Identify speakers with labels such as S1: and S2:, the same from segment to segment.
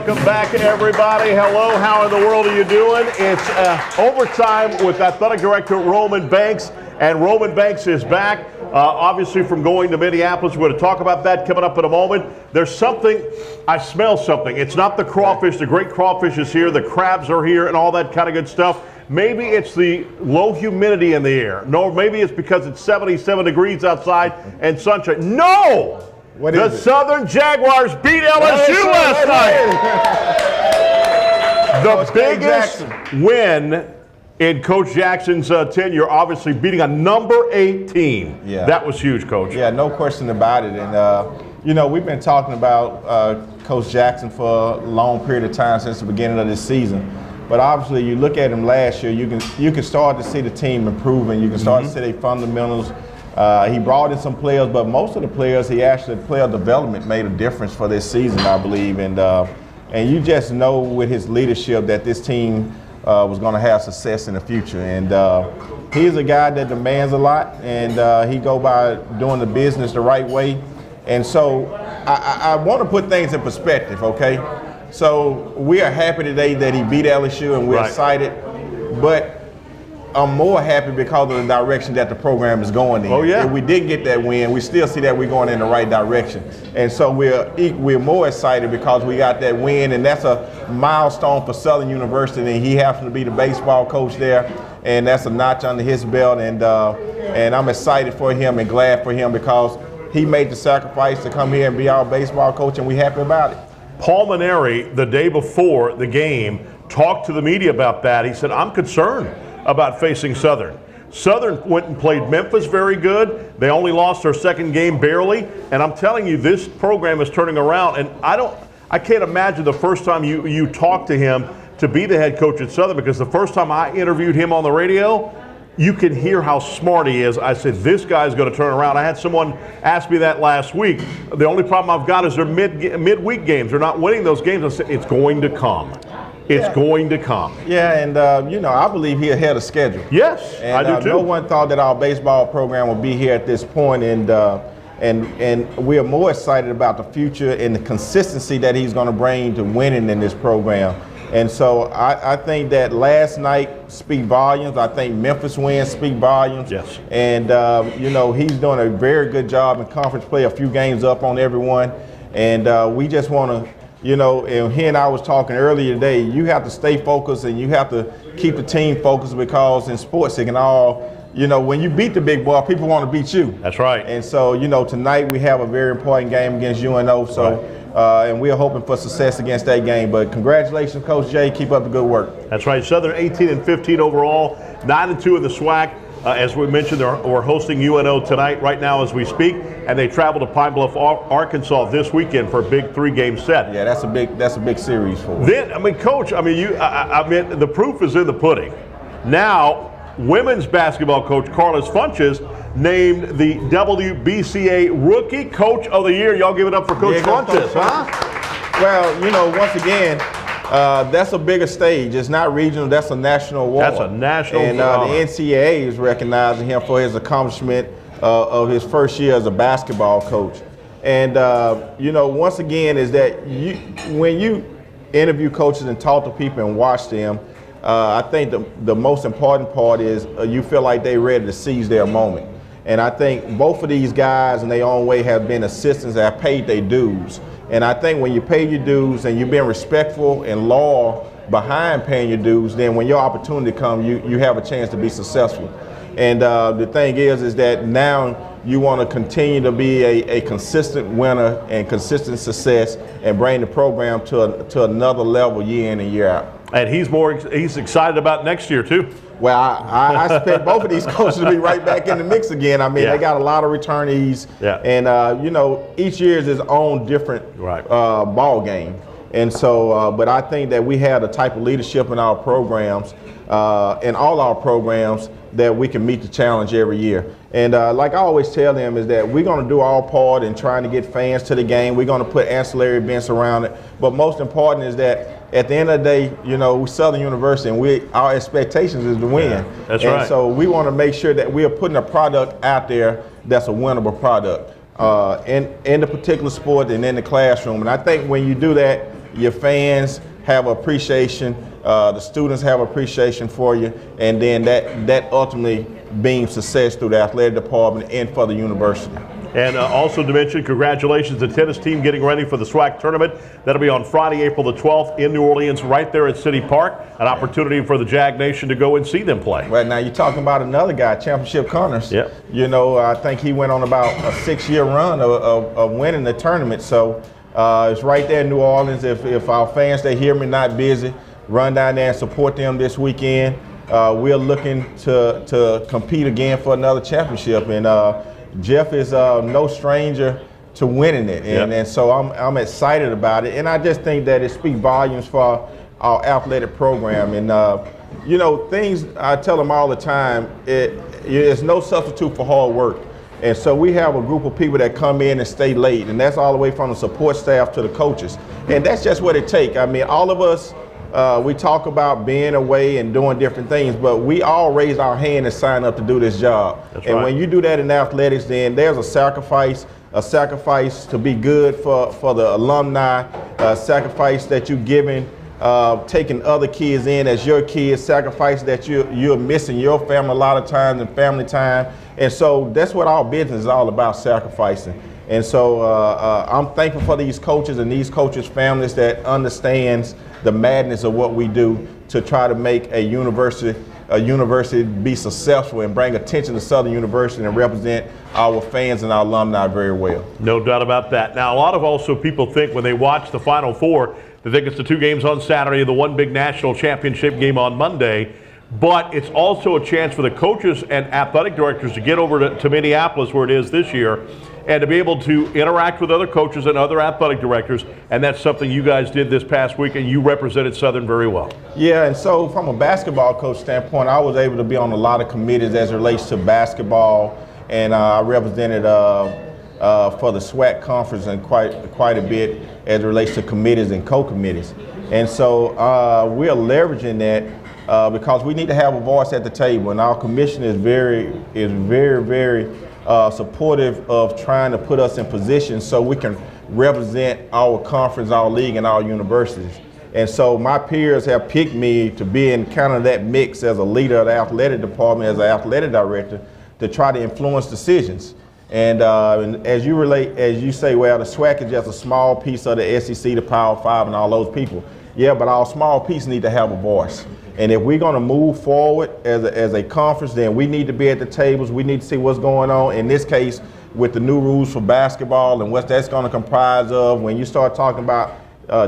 S1: Welcome back, everybody. Hello, how in the world are you doing? It's overtime with Athletic Director Roman Banks, and Roman Banks is back, obviously from going to Minneapolis. We're going to talk about that coming up in a moment. There's something, I smell something. It's not the crawfish. The great crawfish is here. The crabs are here and all that kind of good stuff. Maybe it's the low humidity in the air. No, maybe it's because it's 77 degrees outside and sunshine. No! The Southern Jaguars beat LSU last night. The biggest win in Coach Jackson's tenure, obviously beating a number 8 team.
S2: Yeah.
S1: That was huge, Coach.
S2: Yeah, no question about it. And, you know, we've been talking about Coach Jackson for a long period of time since the beginning of this season. But obviously, you look at him last year, you can start to see the team improving. You can start to see their fundamentals. He brought in some players, but most of the players, player development made a difference for this season, I believe. And you just know with his leadership that this team was going to have success in the future. And he's a guy that demands a lot, and he go by doing the business the right way. And so I want to put things in perspective, okay? So we are happy today that he beat LSU, and we're excited. But I'm more happy because of the direction that the program is going in.
S1: Oh, yeah.
S2: If we did get that win, we still see that we're going in the right direction. And so we're more excited because we got that win, and that's a milestone for Southern University, and he happens to be the baseball coach there, and that's a notch under his belt. And I'm excited for him and glad for him because he made the sacrifice to come here and be our baseball coach, and we're happy about it.
S1: Paul Mainieri, the day before the game, talked to the media about that. He said, I'm concerned about facing Southern. Southern went and played Memphis very good. They only lost their second game barely. And I'm telling you, this program is turning around. And I can't imagine the first time you talked to him to be the head coach at Southern, because the first time I interviewed him on the radio, you can hear how smart he is. I said, this guy's going to turn around. I had someone ask me that last week. The only problem I've got is their midweek games. They're not winning those games. I said, it's going to come. It's going to come.
S2: Yeah, and you know, I believe he's ahead of schedule.
S1: Yes,
S2: and,
S1: I do too.
S2: No one thought that our baseball program would be here at this point, and we are more excited about the future and the consistency that he's going to bring to winning in this program. And so I think that last night speak volumes. I think Memphis wins speak volumes.
S1: Yes.
S2: And you know, he's doing a very good job in conference play, a few games up on everyone, and we just want to. You know, and he and I was talking earlier today, you have to stay focused and you have to keep the team focused, because in sports it can all, you know, when you beat the big boy, people want to beat you.
S1: That's right.
S2: And so, you know, tonight we have a very important game against UNO, so, and we're hoping for success against that game. But congratulations, Coach Jay. Keep up the good work.
S1: That's right. Southern 18-15 overall, 9-2 in the SWAC. As we mentioned, we're hosting UNO tonight, right now as we speak, and they travel to Pine Bluff, Arkansas this weekend for a big 3-game set.
S2: Yeah, that's a big series for us.
S1: Then, I mean, Coach, I mean, the proof is in the pudding. Now, women's basketball coach Carlos Funches named the WBCA Rookie Coach of the Year. Y'all give it up for Coach Funches, huh?
S2: Well, you know, once again, that's a bigger stage. It's not regional. That's a national award.
S1: That's a national award.
S2: And the NCAA is recognizing him for his accomplishment of his first year as a basketball coach. And, you know, once again, is that when you interview coaches and talk to people and watch them, I think the most important part is you feel like they're ready to seize their moment. And I think both of these guys in their own way have been assistants that have paid their dues. And I think when you pay your dues and you've been respectful and loyal behind paying your dues, then when your opportunity comes, you have a chance to be successful. And the thing is that now you want to continue to be a consistent winner and consistent success and bring the program to another level year in and year out.
S1: And he's excited about next year too.
S2: Well, I expect both of these coaches to be right back in the mix again. I mean, they got a lot of returnees, and you know, each year is its own different ball game. And so, but I think that we have the type of leadership in our programs, in all our programs, that we can meet the challenge every year. And like I always tell them, is that we're going to do our part in trying to get fans to the game. We're going to put ancillary events around it. But most important is that at the end of the day, you know, we're Southern University, and our expectations is to win.
S1: Yeah, that's right.
S2: And so we want to make sure that we are putting a product out there that's a winnable product in the particular sport and in the classroom. And I think when you do that, your fans have appreciation, the students have appreciation for you, and then that ultimately beams success through the athletic department and for the university.
S1: And also to mention, congratulations to the tennis team getting ready for the SWAC tournament. That'll be on Friday, April the 12th in New Orleans, right there at City Park. An opportunity for the Jag Nation to go and see them play.
S2: Right now, you're talking about another guy, Championship Connors.
S1: Yep.
S2: You know, I think he went on about a 6-year run of winning the tournament. So it's right there in New Orleans. If our fans, they hear me not busy, run down there and support them this weekend. We're looking to compete again for another championship. And Jeff is no stranger to winning it, and so I'm excited about it, and I just think that it speaks volumes for our athletic program. And you know, things I tell them all the time, it's no substitute for hard work. And so we have a group of people that come in and stay late, and that's all the way from the support staff to the coaches, and that's just what it takes. I mean, all of us. We talk about being away and doing different things, but we all raise our hand and sign up to do this job.
S1: That's
S2: and
S1: right.
S2: when you do that in athletics, then there's a sacrifice to be good for the alumni, a sacrifice that you're giving, taking other kids in as your kids, sacrifice that you're missing your family a lot of times and family time. And so that's what our business is all about, sacrificing. And so I'm thankful for these coaches and these coaches' families that understands the madness of what we do to try to make a university be successful and bring attention to Southern University and represent our fans and our alumni very well.
S1: No doubt about that. Now, a lot of also people think when they watch the Final Four, they think it's the 2 games on Saturday, the one big national championship game on Monday. But it's also a chance for the coaches and athletic directors to get over to Minneapolis, where it is this year, and to be able to interact with other coaches and other athletic directors. And that's something you guys did this past week, and you represented Southern very well.
S2: Yeah, and so from a basketball coach standpoint, I was able to be on a lot of committees as it relates to basketball, and I represented for the SWAC conference and quite a bit as it relates to committees and co-committees. And so we are leveraging that. Because we need to have a voice at the table, and our commission is very supportive of trying to put us in position so we can represent our conference, our league, and our universities. And so my peers have picked me to be in kind of that mix as a leader of the athletic department, as an athletic director, to try to influence decisions. And as you say, well, the SWAC is just a small piece of the SEC, the Power 5, and all those people. Yeah, but our small piece need to have a voice. And if we're going to move forward as a conference, then we need to be at the tables. We need to see what's going on. In this case, with the new rules for basketball and what that's going to comprise of, when you start talking about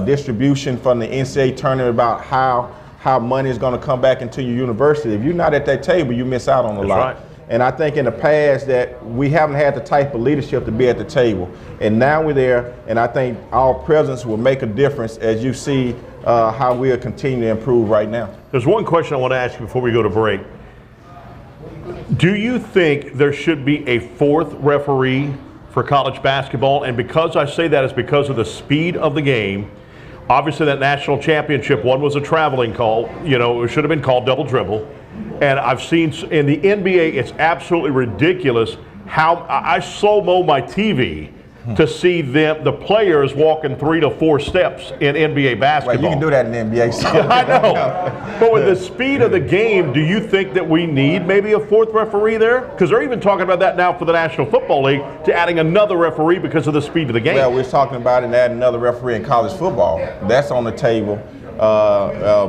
S2: distribution from the NCAA tournament, about how money is going to come back into your university, if you're not at that table, you miss out on a lot.
S1: Right.
S2: And I think in the past that we haven't had the type of leadership to be at the table. And now we're there, and I think our presence will make a difference as you see how we'll continue to improve right now.
S1: There's one question I want to ask you before we go to break. Do you think there should be a 4th referee for college basketball? And because I say that is because of the speed of the game. Obviously that national championship one was a traveling call. You know, it should have been called double dribble. And I've seen in the NBA, it's absolutely ridiculous how I slow-mo my TV to see the players walking 3 to 4 steps in NBA basketball.
S2: Right, you can do that in the NBA. So.
S1: Yeah, I know. But with the speed of the game, do you think that we need maybe a 4th referee there? Because they're even talking about that now for the National Football League, to adding another referee because of the speed of the game.
S2: Well, we're talking about it, adding another referee in college football. That's on the table.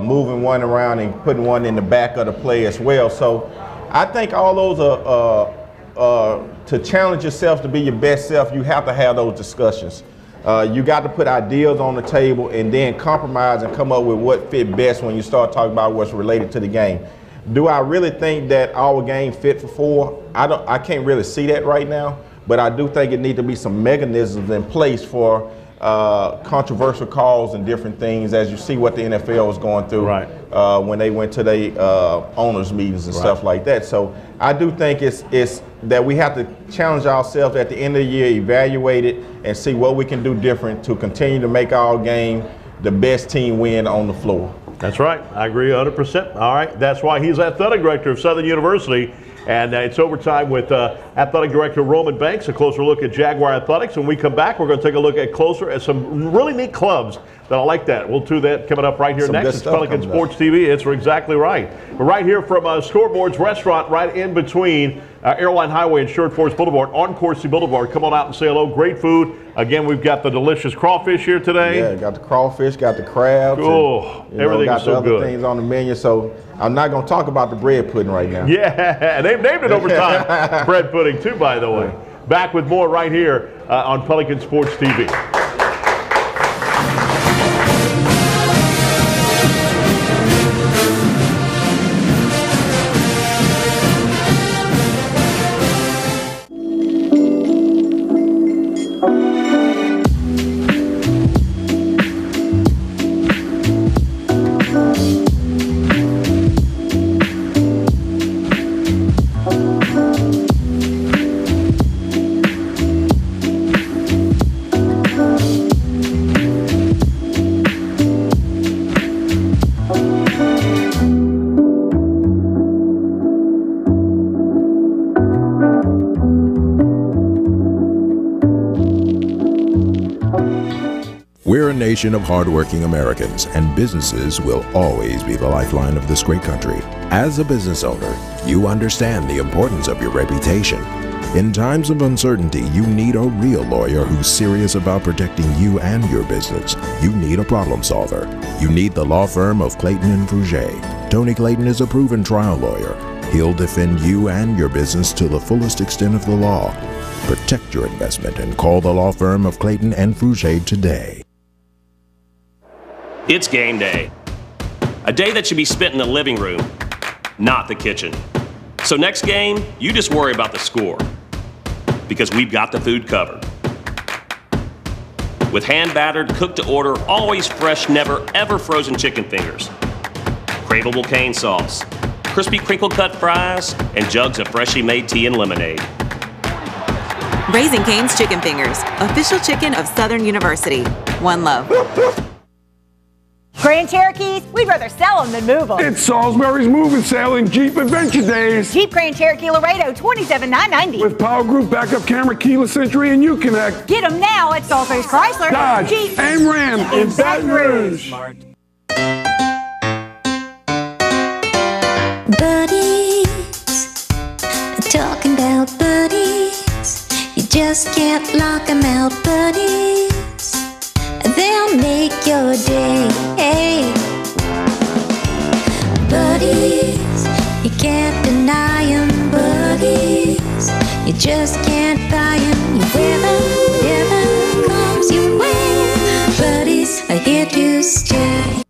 S2: Moving one around and putting one in the back of the play as well. So I think all those are to challenge yourself to be your best self, you have to have those discussions. You got to put ideas on the table and then compromise and come up with what fit best when you start talking about what's related to the game. Do I really think that our game fit for 4? I can't really see that right now, but I do think it needs to be some mechanisms in place for controversial calls and different things, as you see what the NFL is going through when they went to their owners meetings and stuff like that. So I do think it's that we have to challenge ourselves at the end of the year, evaluate it, and see what we can do different to continue to make our game the best team win on the floor.
S1: That's right. I agree 100%. All right. That's why he's athletic director of Southern University. And it's overtime with Athletic Director Roman Banks, a closer look at Jaguar Athletics. When we come back, we're going to take a look at closer at some really neat clubs that I like that. We'll do that coming up right here
S2: Some
S1: next. It's Pelican Sports TV. It's exactly right. We're right here from Scoreboards Restaurant, right in between Airline Highway and Sherwood Forest Boulevard on Coursey Boulevard. Come on out and say hello. Great food. Again, we've got the delicious crawfish here today.
S2: Yeah, got the crawfish, got the crabs.
S1: Oh, everything
S2: got
S1: is so
S2: the other
S1: good.
S2: things on the menu. So I'm not going to talk about the bread pudding right now.
S1: Yeah, they've named it overtime bread pudding too, by the way. Back with more right here on Pelican Sports TV.
S3: We're a nation of hardworking Americans, and businesses will always be the lifeline of this great country. As a business owner, you understand the importance of your reputation. In times of uncertainty, you need a real lawyer who's serious about protecting you and your business. You need a problem solver. You need the law firm of Clayton and Fouget. Tony Clayton is a proven trial lawyer. He'll defend you and your business to the fullest extent of the law. Protect your investment and call the law firm of Clayton and Fouget today.
S4: It's game day. A day that should be spent in the living room, not the kitchen. So next game, you just worry about the score, because we've got the food covered. With hand-battered, cooked-to-order, always fresh, never ever frozen chicken fingers, craveable cane sauce, crispy crinkle-cut fries, and jugs of freshly made tea and lemonade.
S5: Raising Cane's Chicken Fingers, official chicken of Southern University. One love.
S6: Grand Cherokees, we'd rather sell them than move them.
S7: It's Salisbury's Move and Sale and Jeep Adventure Days.
S6: Jeep Grand Cherokee Laredo, $27,990.
S7: With Power Group backup camera, keyless entry, and Uconnect.
S6: Get them now at Salisbury's Chrysler,
S7: Dodge,
S6: Jeep,
S7: and Ram in Baton Rouge.
S8: Buddies, talking about buddies. You just can't lock them out, buddies. They'll make your day. Hey. Buddies, you can't deny them, buddies. You just can't buy them. You wear them, whatever comes your way. Buddies are here to stay.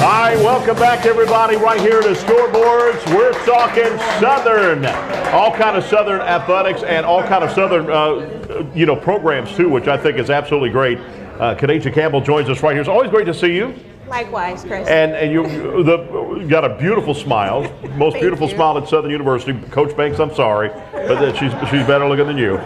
S1: All right, welcome back, everybody, right here to Scoreboards. We're talking Southern, all kind of Southern athletics and all kind of Southern, programs too, which I think is absolutely great. Kadacia Campbell joins us right here. It's always great to see you.
S9: Likewise, Chris.
S1: And you got a beautiful smile, most beautiful smile at Southern University. Coach Banks, I'm sorry, but she's better looking than you.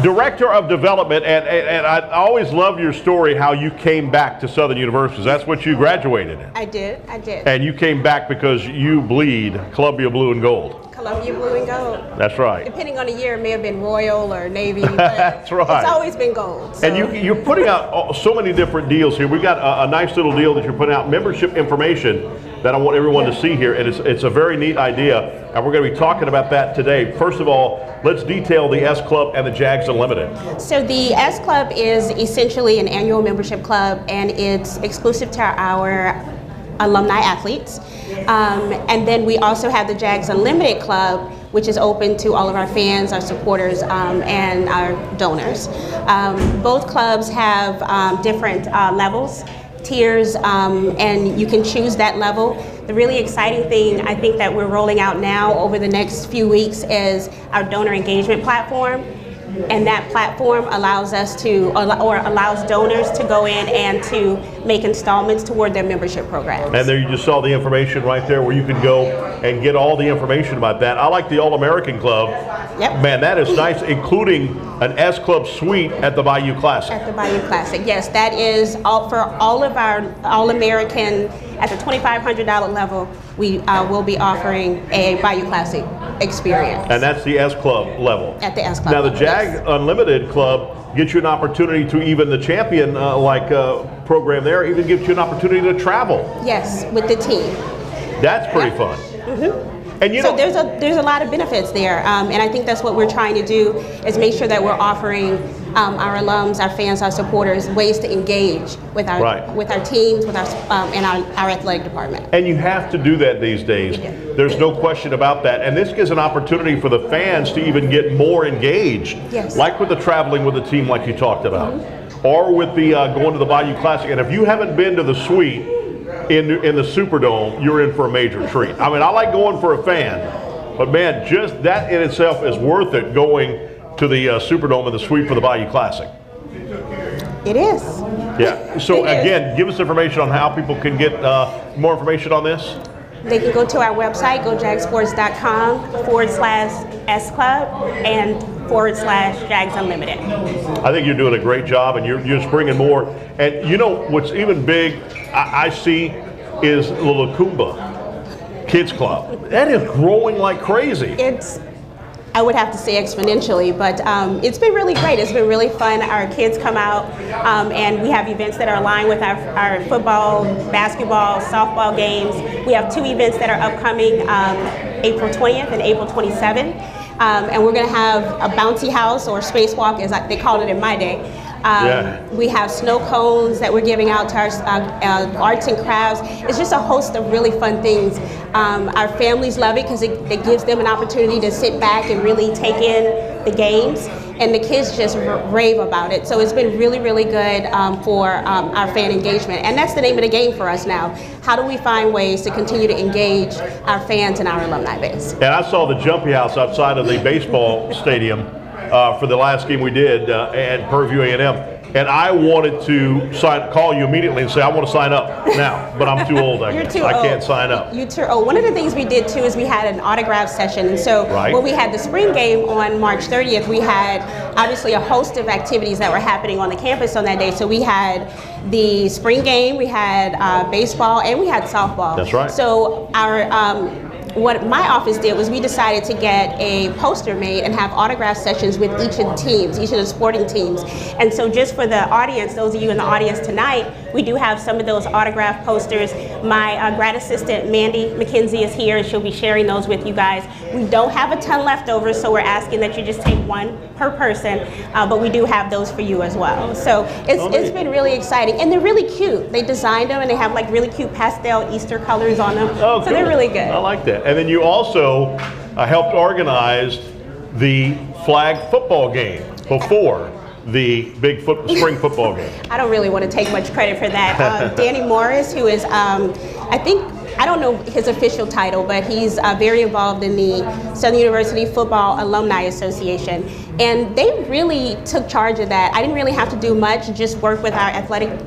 S1: Director of Development, and I always love your story how you came back to Southern University. That's what you graduated in.
S9: I did.
S1: And you came back because you bleed Columbia Blue and Gold.
S9: Columbia Blue and Gold.
S1: That's right.
S9: Depending on the year, it may have been Royal or Navy. But
S1: That's right.
S9: It's always been gold. So.
S1: And you're putting out so many different deals here. We've got a nice little deal that you're putting out, membership information that I want everyone to see here. And it's a very neat idea. And we're going to be talking about that today. First of all, let's detail the S Club and the Jags Unlimited.
S9: So the S Club is essentially an annual membership club, and it's exclusive to our alumni athletes. And then we also have the Jags Unlimited Club, which is open to all of our fans, our supporters, and our donors. Both clubs have different levels, tiers, and you can choose that level. The really exciting thing I think that we're rolling out now over the next few weeks is our donor engagement platform. and that platform allows us to, or allows donors to go in and to make installments toward their membership programs.
S1: And there you just saw the information right there where you can go and get all the information about that. I like the All-American Club.
S9: Yep.
S1: Man, that is nice, including an S Club suite at the Bayou Classic.
S9: At the Bayou Classic, yes, that is all for all of our All-American. At the $2,500 level, we will be offering a Bayou Classic experience.
S1: And that's the S Club level.
S9: At the S Club.
S1: Now the
S9: level,
S1: Jag
S9: yes.
S1: Unlimited Club gives you an opportunity to, even the champion program there, even gives you an opportunity to travel.
S9: Yes, with the team.
S1: That's pretty fun. And you
S9: So
S1: know,
S9: there's a lot of benefits there, and I think that's what we're trying to do, is make sure that we're offering our alums, our fans, our supporters ways to engage with our teams, with our and our athletic department.
S1: and you have to do that these days. There's no question about that. And this gives an opportunity for the fans to even get more engaged,
S9: Yes.
S1: like with the traveling with the team, like you talked about, or with the going to the Bayou Classic. And if you haven't been to the suite in the Superdome, you're in for a major treat. I mean, I like going for a fan, but man, just that in itself is worth it, going to the Superdome and the suite for the Bayou Classic.
S9: It is.
S1: Yeah. So
S9: It is.
S1: again, give us information on how people can get more information on this.
S9: They can go to our website, gojagsports.com/S Club and /Jags Unlimited.
S1: I think you're doing a great job, and you're just bringing more. And you know what's even big, I see, is the Lacumba Kids Club. That is growing like crazy.
S9: It's, I would have to say exponentially, but it's been really great. It's been really fun. Our kids come out, and we have events that are aligned with our football, basketball, softball games. We have 2 events that are upcoming, April 20th and April 27th. And we're going to have a bouncy house, or spacewalk, as they called it in my day. We have snow cones that we're giving out to our arts and crafts. It's just a host of really fun things. Our families love it because it gives them an opportunity to sit back and really take in the games, and the kids just rave about it. So it's been really, really good for our fan engagement, and that's the name of the game for us now. How do we find ways to continue to engage our fans and our alumni base?
S1: And I saw the Jumpy House outside of the baseball stadium for the last game we did at Purview A&M. And I wanted to call you immediately and say, I want to sign up now, but I'm too old, I guess. I can't sign up.
S9: You're too old. One of the things we did too is we had an autograph session. And so when we had the spring game on March 30th, we had obviously a host of activities that were happening on the campus on that day. So we had the spring game, we had baseball, and we had softball.
S1: That's right.
S9: So our what my office did was we decided to get a poster made and have autograph sessions with each of the teams, each of the sporting teams. And so just for the audience, those of you in the audience tonight, we do have some of those autograph posters. My grad assistant, Mandy McKenzie, is here, and she'll be sharing those with you guys. We don't have a ton left over, so we're asking that you just take 1 per person, but we do have those for you as well. So it's been really exciting, and they're really cute. They designed them, and they have like really cute pastel Easter colors on them, so they're really good.
S1: I like that. And then you also helped organize the flag football game before the big spring football game.
S9: I don't really want to take much credit for that. Danny Morris, who is, I don't know his official title, but he's very involved in the Southern University Football Alumni Association. And they really took charge of that. I didn't really have to do much, just work with our athletic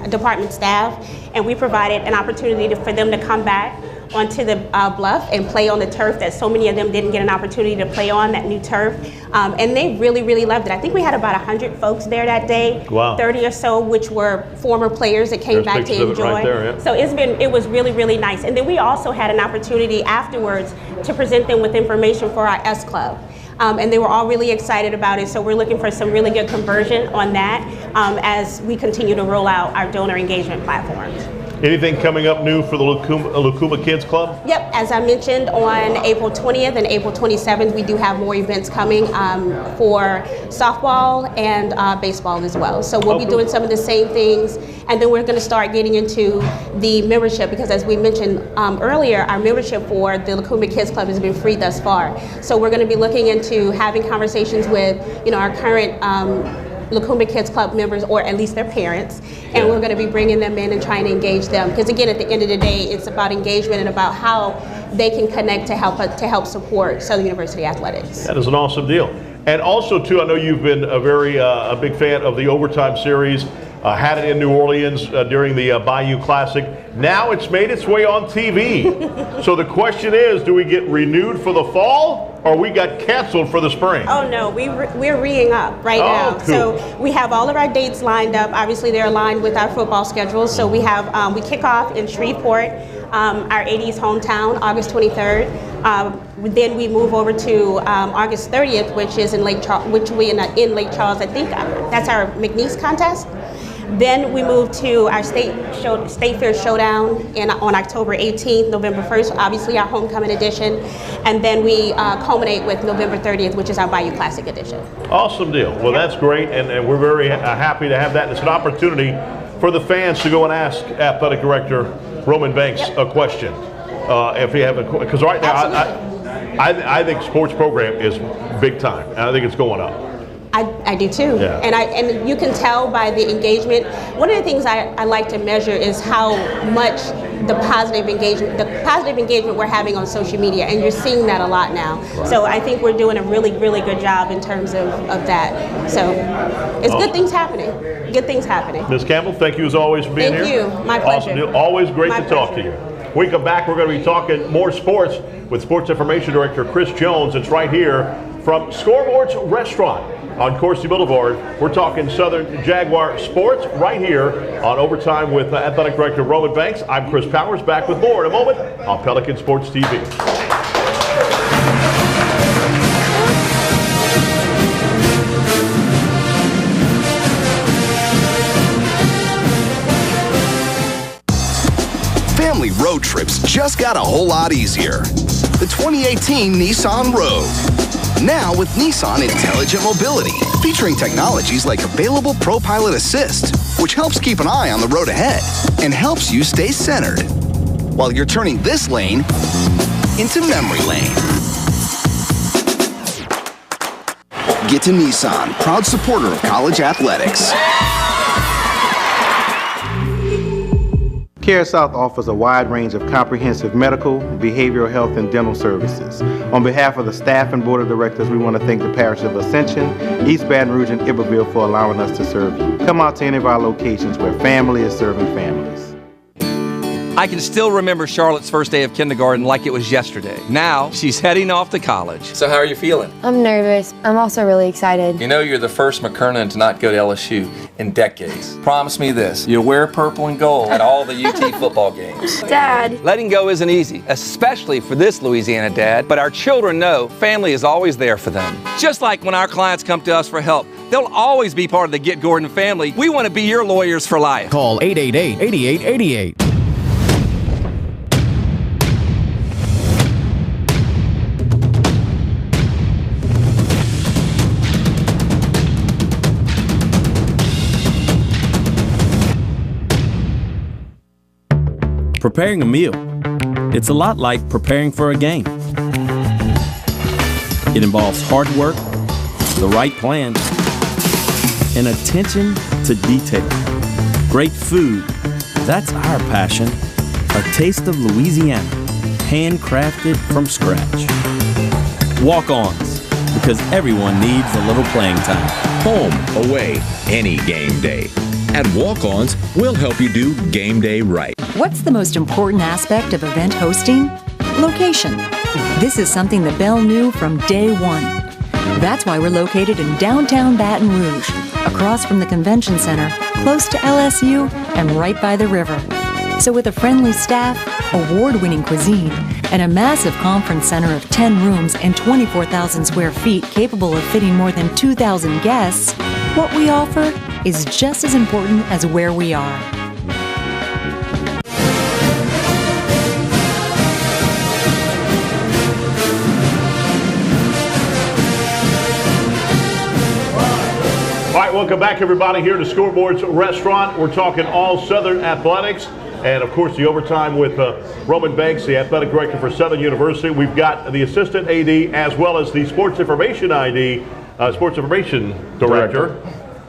S9: department staff, and we provided an opportunity for them to come back onto the bluff and play on the turf that so many of them didn't get an opportunity to play on, that new turf. And they really, really loved it. I think we had about 100 folks there that day.
S1: Wow.
S9: 30 or so, which were former players that came back to enjoy.
S1: Right there, yeah.
S9: So it was really, really nice. And then we also had an opportunity afterwards to present them with information for our S Club. And they were all really excited about it. So we're looking for some really good conversion on that as we continue to roll out our donor engagement platforms.
S1: Anything coming up new for the Lacumba Kids Club?
S9: Yep, as I mentioned, on April 20th and April 27th, we do have more events coming for softball and baseball as well. So we'll be doing some of the same things, and then we're going to start getting into the membership, because as we mentioned earlier, our membership for the Lacumba Kids Club has been free thus far. So we're going to be looking into having conversations with, our current Lacumba Kids Club members, or at least their parents, and we're going to be bringing them in and trying to engage them, because again, at the end of the day, it's about engagement and about how they can connect to help support Southern University athletics.
S1: That is an awesome deal. And also, too, I know you've been a big fan of the Overtime series. Had it in New Orleans during the Bayou Classic. Now it's made its way on TV. So the question is, do we get renewed for the fall, or we got canceled for the spring?
S9: Oh no, we're re-ing up right now.
S1: Cool.
S9: So we have all of our dates lined up. Obviously, they're aligned with our football schedule. So we have we kick off in Shreveport, our 80s hometown, August 23rd. Then we move over to August 30th, which is in Lake Charles. In Lake Charles, I think that's our McNeese contest. Then we move to our State Fair Showdown on October 18th, November 1st, obviously our homecoming edition. And then we culminate with November 30th, which is our Bayou Classic edition.
S1: Awesome deal. Well, that's great, and we're very happy to have that. It's an opportunity for the fans to go and ask Athletic Director Roman Banks a question. If you have a, because right now I think sports program is big time, and I think it's going up.
S9: I do too,
S1: yeah.
S9: And you can tell by the engagement. One of the things I like to measure is how much the positive engagement we're having on social media, and you're seeing that a lot now. Right. So I think we're doing a really, really good job in terms of that. So it's good things happening. Good things happening.
S1: Ms. Campbell, thank you as always for being here.
S9: Thank you. My pleasure.
S1: Awesome. Always great to talk to you. When we come back, we're going to be talking more sports with Sports Information Director Chris Jones. It's right here from Scoreboard's Restaurant on Coursey Boulevard. We're talking Southern Jaguar sports right here on Overtime with Athletic Director Roman Banks. I'm Chris Powers, back with more in a moment on Pelican Sports TV.
S10: Family road trips just got a whole lot easier. The 2018 Nissan Rogue. Now with Nissan Intelligent Mobility, featuring technologies like available ProPilot Assist, which helps keep an eye on the road ahead and helps you stay centered while you're turning this lane into memory lane. Get to Nissan, proud supporter of college athletics.
S11: CareSouth offers a wide range of comprehensive medical, behavioral health, and dental services. On behalf of the staff and board of directors, we want to thank the Parish of Ascension, East Baton Rouge, and Iberville for allowing us to serve you. Come out to any of our locations where family is serving families.
S12: I can still remember Charlotte's first day of kindergarten like it was yesterday. Now, she's heading off to college.
S13: So how are you feeling?
S14: I'm nervous. I'm also really excited.
S13: You know you're the first McKernan to not go to LSU in decades. Promise me this, you'll wear purple and gold at all the UT football games.
S14: Dad.
S12: Letting go isn't easy, especially for this Louisiana dad, but our children know family is always there for them. Just like when our clients come to us for help, they'll always be part of the Get Gordon family. We want to be your lawyers for life.
S15: Call 888-8888.
S16: Preparing a meal. It's a lot like preparing for a game. It involves hard work, the right plan, and attention to detail. Great food, that's our passion. A taste of Louisiana, handcrafted from scratch. Walk-ons, because everyone needs a little playing time.
S17: Home, away, any game day. At Walk-Ons, we'll help you do game day right.
S18: What's the most important aspect of event hosting? Location. This is something that Bell knew from day one. That's why we're located in downtown Baton Rouge, across from the convention center, close to LSU, and right by the river. So with a friendly staff, award-winning cuisine, and a massive conference center of 10 rooms and 24,000 square feet capable of fitting more than 2,000 guests, what we offer is just as important as where we are.
S1: All right, welcome back, everybody, here to Scoreboard's Restaurant. We're talking all Southern athletics, and of course, the Overtime with Roman Banks, the athletic director for Southern University. We've got the assistant AD as well as the sports information ID, sports information director.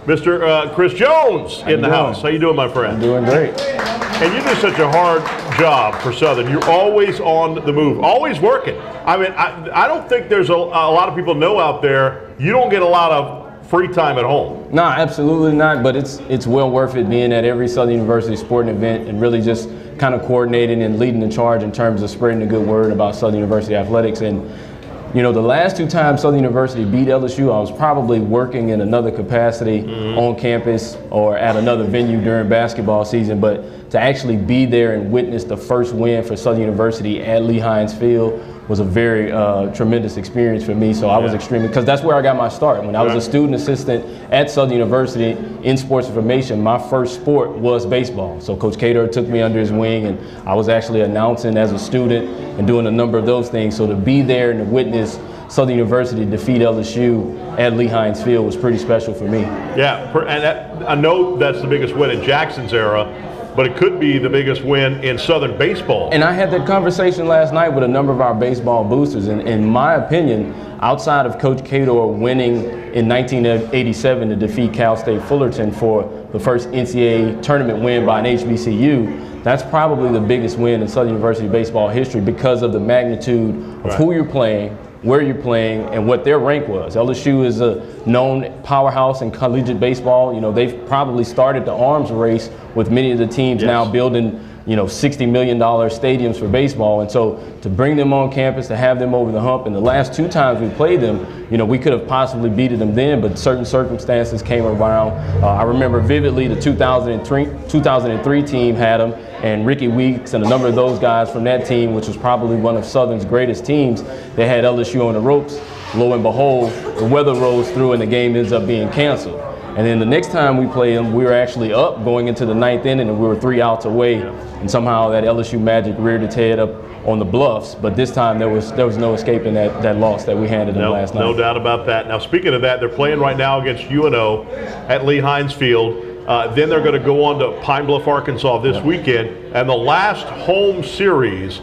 S1: Mr. Chris Jones in the house. How you doing, my friend?
S19: I'm doing great.
S1: And you do such a hard job for Southern. You're always on the move, always working. I mean, I don't think there's a lot of people know out there, you don't get a lot of free time at home.
S19: No, absolutely not, but it's well worth it being at every Southern University sporting event and really just kind of coordinating and leading the charge in terms of spreading the good word about Southern University athletics. And you know, the last 2 times Southern University beat LSU, I was probably working in another capacity on campus or at another venue during basketball season, but to actually be there and witness the first win for Southern University at Lee Hines Field was a very tremendous experience for me. So I was extremely, because that's where I got my start. When I was a student assistant at Southern University in sports information, my first sport was baseball. So Coach Cater took me under his wing, and I was actually announcing as a student and doing a number of those things. So to be there and to witness Southern University defeat LSU at Lee Hines Field was pretty special for me.
S1: Yeah, and I know that's the biggest win in Jackson's era, but it could be the biggest win in Southern baseball.
S19: And I had that conversation last night with a number of our baseball boosters, and in my opinion, outside of Coach Cater winning in 1987 to defeat Cal State Fullerton for the first NCAA tournament win by an HBCU, that's probably the biggest win in Southern University baseball history because of the magnitude of who you're playing, where you're playing, and what their rank was. LSU is a known powerhouse in collegiate baseball. You know, they've probably started the arms race with many of the teams now building, you know, $60 million stadiums for baseball. And so to bring them on campus, to have them over the hump, and the last 2 times we played them, you know, we could have possibly beaten them then, but certain circumstances came around. I remember vividly the 2003 team had them, and Ricky Weeks and a number of those guys from that team, which was probably one of Southern's greatest teams, they had LSU on the ropes. Lo and behold, the weather rolls through and the game ends up being canceled. And then the next time we played them, we were actually up going into the 9th inning, and we were 3 outs away. And somehow that LSU Magic reared its head up on the Bluffs. But this time there was no escaping that loss that we handed them last night.
S1: No doubt about that. Now, speaking of that, they're playing right now against UNO at Lee Hines Field. Then they're going to go on to Pine Bluff, Arkansas this weekend. And the last home series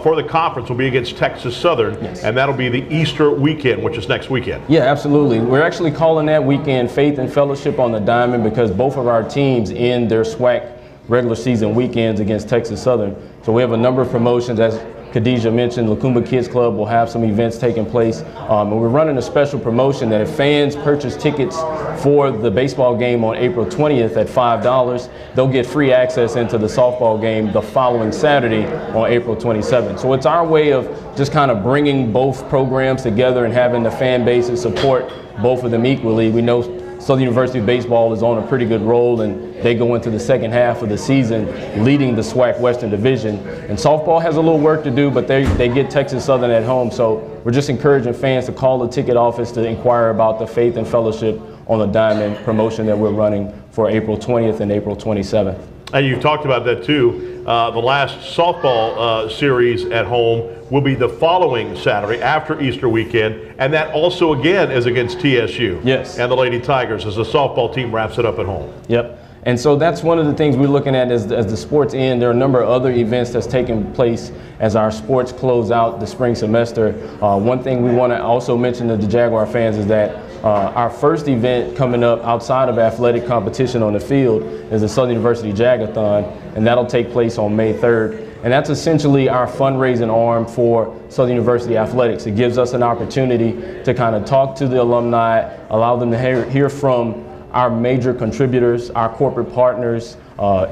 S1: for the conference will be against Texas Southern, and that'll be the Easter weekend, which is next weekend.
S19: Yeah, absolutely. We're actually calling that weekend Faith and Fellowship on the Diamond because both of our teams end their SWAC regular season weekends against Texas Southern. So we have a number of promotions. As Khadijah mentioned, Lacumba Kids Club will have some events taking place. And we're running a special promotion that if fans purchase tickets for the baseball game on April 20th at $5, they'll get free access into the softball game the following Saturday on April 27th. So it's our way of just kind of bringing both programs together and having the fan bases support both of them equally. We know Southern University baseball is on a pretty good roll, and they go into the second half of the season leading the SWAC Western Division. And softball has a little work to do, but they get Texas Southern at home. So we're just encouraging fans to call the ticket office to inquire about the Faith and Fellowship on the Diamond promotion that we're running for April 20th and April 27th.
S1: And you've talked about that too. The last softball series at home will be the following Saturday after Easter weekend, and that also again is against TSU.
S19: Yes.
S1: And the Lady Tigers as the softball team wraps it up at home.
S19: Yep. And so that's one of the things we're looking at as the sports end. There are a number of other events that's taking place as our sports close out the spring semester. One thing we want to also mention to the Jaguar fans is that our first event coming up outside of athletic competition on the field is the Southern University Jagathon, and that'll take place on May 3rd. And that's essentially our fundraising arm for Southern University athletics. It gives us an opportunity to kind of talk to the alumni, allow them to hear from our major contributors, our corporate partners,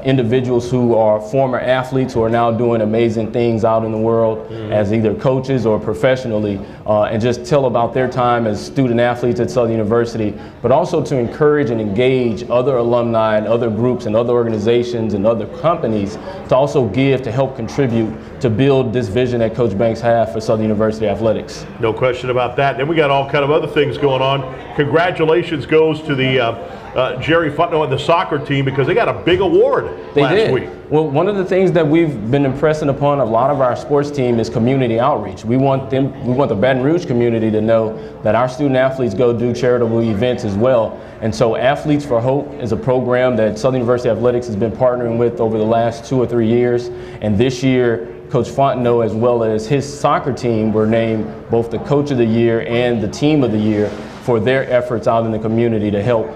S19: individuals who are former athletes who are now doing amazing things out in the world as either coaches or professionally, and just tell about their time as student athletes at Southern University, but also to encourage and engage other alumni and other groups and other organizations and other companies to also give to help contribute to build this vision that Coach Banks has for Southern University athletics.
S1: No question about that. Then we got all kind of other things going on. Congratulations goes to the Jerry Futno and the soccer team because they got a big award last week.
S19: Well, one of the things that we've been impressing upon a lot of our sports team is community outreach. We want the Baton Rouge community to know that our student athletes go do charitable events as well. And so Athletes for Hope is a program that Southern University Athletics has been partnering with over the last 2 or 3 years. And this year, Coach Fontenot, as well as his soccer team, were named both the Coach of the Year and the Team of the Year. for their efforts out in the community to help,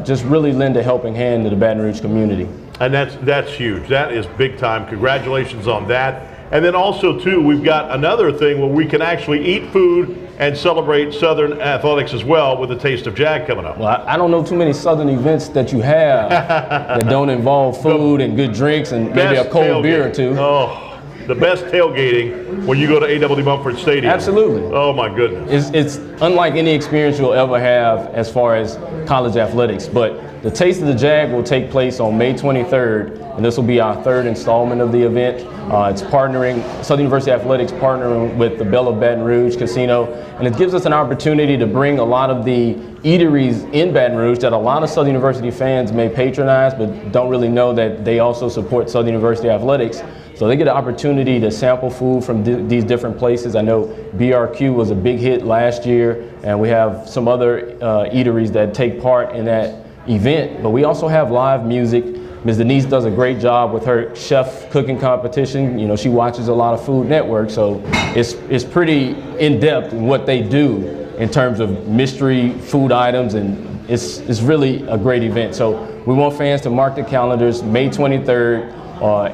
S19: just really lend a helping hand to the Baton Rouge community.
S1: And that's huge. That is big time. Congratulations on that. And then also, too, we've got another thing where we can actually eat food and celebrate Southern athletics as well with the Taste of Jag coming up.
S19: Well, I don't know too many Southern events that you have that don't involve food and good drinks and maybe a cold beer or two.
S1: Oh, the best tailgating when you go to A.W. Mumford Stadium.
S19: Absolutely.
S1: Oh, my goodness.
S19: It's unlike any experience you'll ever have as far as college athletics. But the Taste of the Jag will take place on May 23rd, and this will be our third installment of the event. It's partnering, Southern University Athletics partnering with the Belle of Baton Rouge Casino, and it gives us an opportunity to bring a lot of the eateries in Baton Rouge that a lot of Southern University fans may patronize but don't really know that they also support Southern University Athletics. So they get an opportunity to sample food from these different places. I know BRQ was a big hit last year, and we have some other eateries that take part in that event, but we also have live music. Ms. Denise does a great job with her chef cooking competition. You know, she watches a lot of Food Network, so it's pretty in-depth in what they do in terms of mystery food items, and it's really a great event. So we want fans to mark their calendars, May 23rd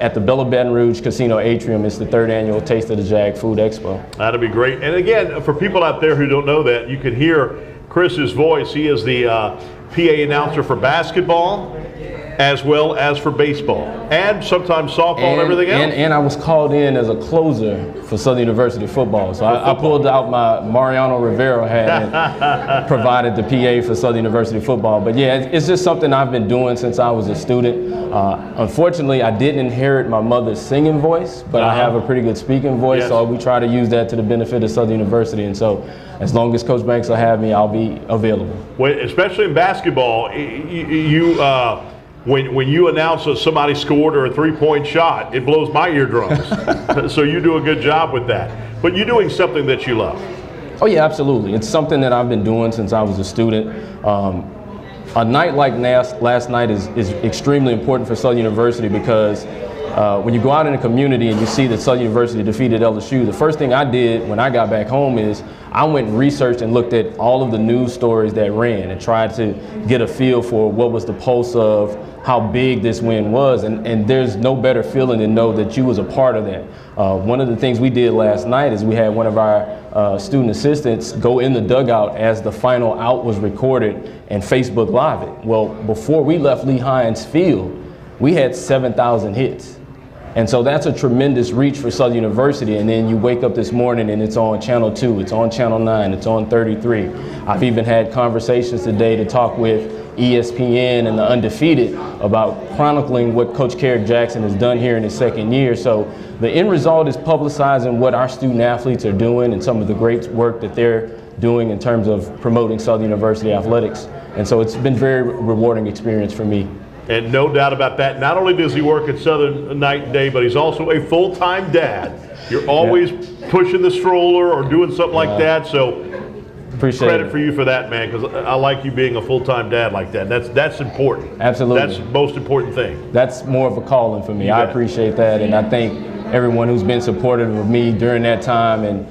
S19: at the Belle of Baton Rouge Casino Atrium. It's the third annual Taste of the Jag Food Expo.
S1: That'd be great. And again, for people out there who don't know that, you can hear Chris's voice. He is the PA announcer for basketball, as well as for baseball, and sometimes softball and everything else.
S19: And I was called in as a closer for Southern University football. So I pulled out my Mariano Rivera hat and provided the PA for Southern University football. But yeah, it's just something I've been doing since I was a student. Unfortunately, I didn't inherit my mother's singing voice, but I have a pretty good speaking voice, so we try to use that to the benefit of Southern University. And so as long as Coach Banks will have me, I'll be available.
S1: Well, especially in basketball, when you announce that somebody scored or a three-point shot, it blows my eardrums. So you do a good job with that. But you're doing something that you love.
S19: Oh yeah, absolutely. It's something that I've been doing since I was a student. A night like last night is extremely important for Southern University because when you go out in the community and you see that Southern University defeated LSU, the first thing I did when I got back home is I went and researched and looked at all of the news stories that ran and tried to get a feel for what was the pulse of how big this win was. And there's no better feeling than know that you was a part of that. One of the things we did last night is we had one of our student assistants go in the dugout as the final out was recorded and Facebook Live it. Well, before we left Lee Hines Field, we had 7,000 hits. And so that's a tremendous reach for Southern University. And then you wake up this morning and it's on Channel 2, it's on Channel 9, it's on 33. I've even had conversations today to talk with ESPN and the Undefeated about chronicling what Coach Kerrick Jackson has done here in his second year. So the end result is publicizing what our student athletes are doing and some of the great work that they're doing in terms of promoting Southern University athletics. And so it's been a very rewarding experience for me.
S1: And no doubt about that. Not only does he work at Southern night and day, but he's also a full-time dad. You're always pushing the stroller or doing something like that. So
S19: appreciate
S1: credit
S19: it.
S1: for you for that, man, because I like you being a full-time dad like that. That's important.
S19: Absolutely.
S1: That's the most important thing.
S19: That's more of a calling for me. I appreciate that, and I thank everyone who's been supportive of me during that time. And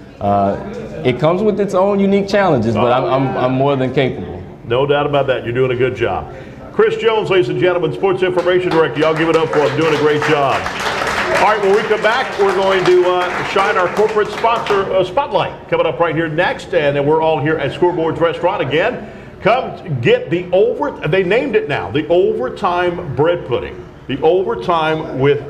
S19: it comes with its own unique challenges, but I'm more than capable.
S1: No doubt about that. You're doing a good job. Chris Jones, ladies and gentlemen, Sports Information Director. Y'all give it up for him. Doing a great job. All right, when we come back, we're going to shine our corporate sponsor spotlight. Coming up right here next, and then we're all here at Scoreboards Restaurant again. Come get the they named it now, the Overtime Bread Pudding. The Overtime with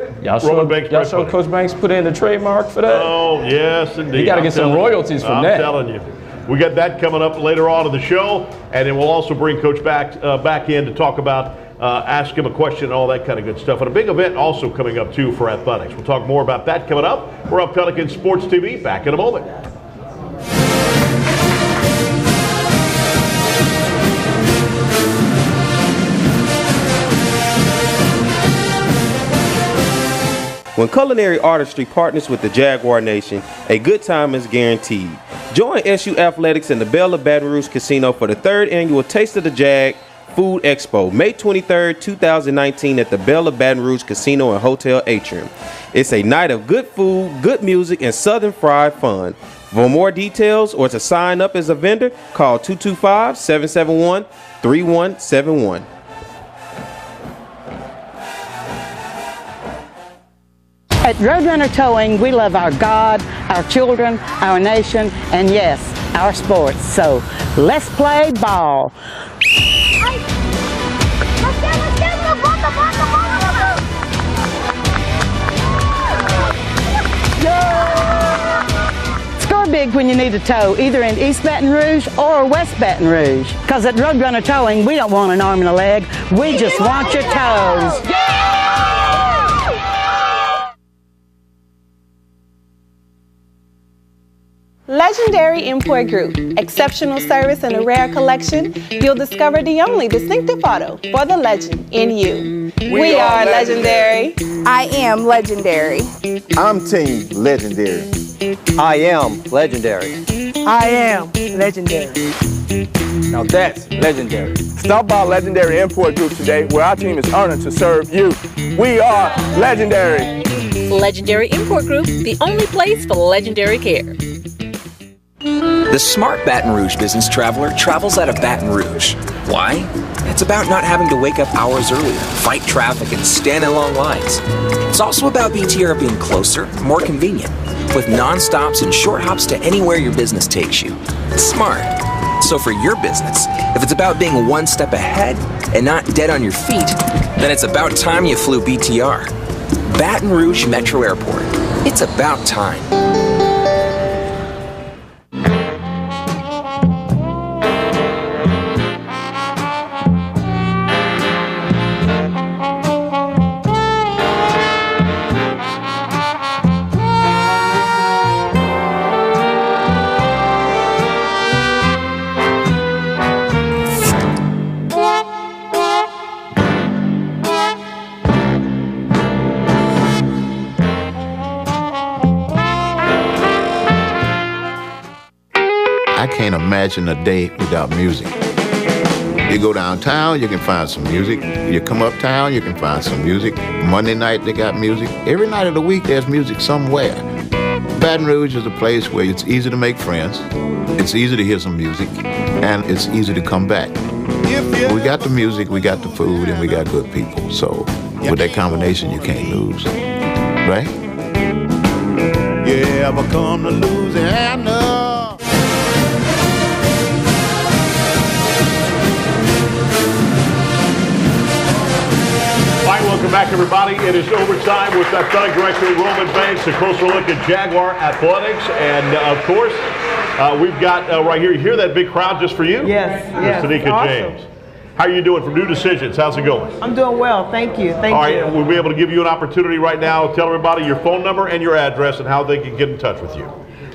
S1: Roman Banks.
S19: Y'all sure Coach Banks put in the trademark for that?
S1: Oh, yes, indeed.
S19: You got to get some royalties from that.
S1: I'm telling you. We got that coming up later on in the show, and then we'll also bring Coach back in to talk about, ask him a question and all that kind of good stuff. And a big event also coming up, too, for athletics. We'll talk more about that coming up. We're up Pelican Sports TV. Back in a moment.
S20: When Culinary Artistry partners with the Jaguar Nation, a good time is guaranteed. Join SU Athletics and the Belle of Baton Rouge Casino for the third annual Taste of the Jag Food Expo, May 23rd, 2019 at the Belle of Baton Rouge Casino and Hotel Atrium. It's a night of good food, good music, and Southern fried fun. For more details or to sign up as a vendor, call 225-771-3171.
S21: At Roadrunner Towing, we love our God, our children, our nation, and yes, our sports. So let's play ball. Score big when you need a tow, either in East Baton Rouge or West Baton Rouge. Because at Roadrunner Towing, we don't want an arm and a leg, we just want your toes.
S22: Legendary Import Group. Exceptional service and a rare collection. You'll discover the only distinctive auto for the legend in you. We are legendary.
S23: I am legendary.
S24: I'm Team Legendary.
S25: I am legendary.
S23: I am legendary.
S25: Now that's legendary.
S24: Stop by Legendary Import Group today, where our team is honored to serve you. We are legendary.
S26: Legendary Import Group, the only place for legendary care.
S27: The smart Baton Rouge business traveler travels out of Baton Rouge. Why? It's about not having to wake up hours earlier, fight traffic, and stand in long lines. It's also about BTR being closer, more convenient, with non-stops and short hops to anywhere your business takes you. It's smart. So for your business, if it's about being one step ahead and not dead on your feet, then it's about time you flew BTR. Baton Rouge Metro Airport. It's about time.
S28: I can't imagine a day without music. You go downtown, you can find some music. You come uptown, you can find some music. Monday night, they got music. Every night of the week, there's music somewhere. Baton Rouge is a place where it's easy to make friends, it's easy to hear some music, and it's easy to come back. We got the music, we got the food, and we got good people. So with that combination, you can't lose, right?
S29: You ever come to Louisiana?
S1: All right, welcome back, everybody. It is overtime with Athletic Director Roman Banks. A closer look at Jaguar Athletics. And, of course, we've got right here, you hear that big crowd just for you?
S30: Yes, yes.
S1: Tanika
S30: Awesome.
S1: James. How are you doing from New Decisions? How's it going?
S30: I'm doing well, thank you. Thank
S1: All right,
S30: you.
S1: we'll be able to give you an opportunity right now. Tell everybody your phone number and your address and how they can get in touch with you.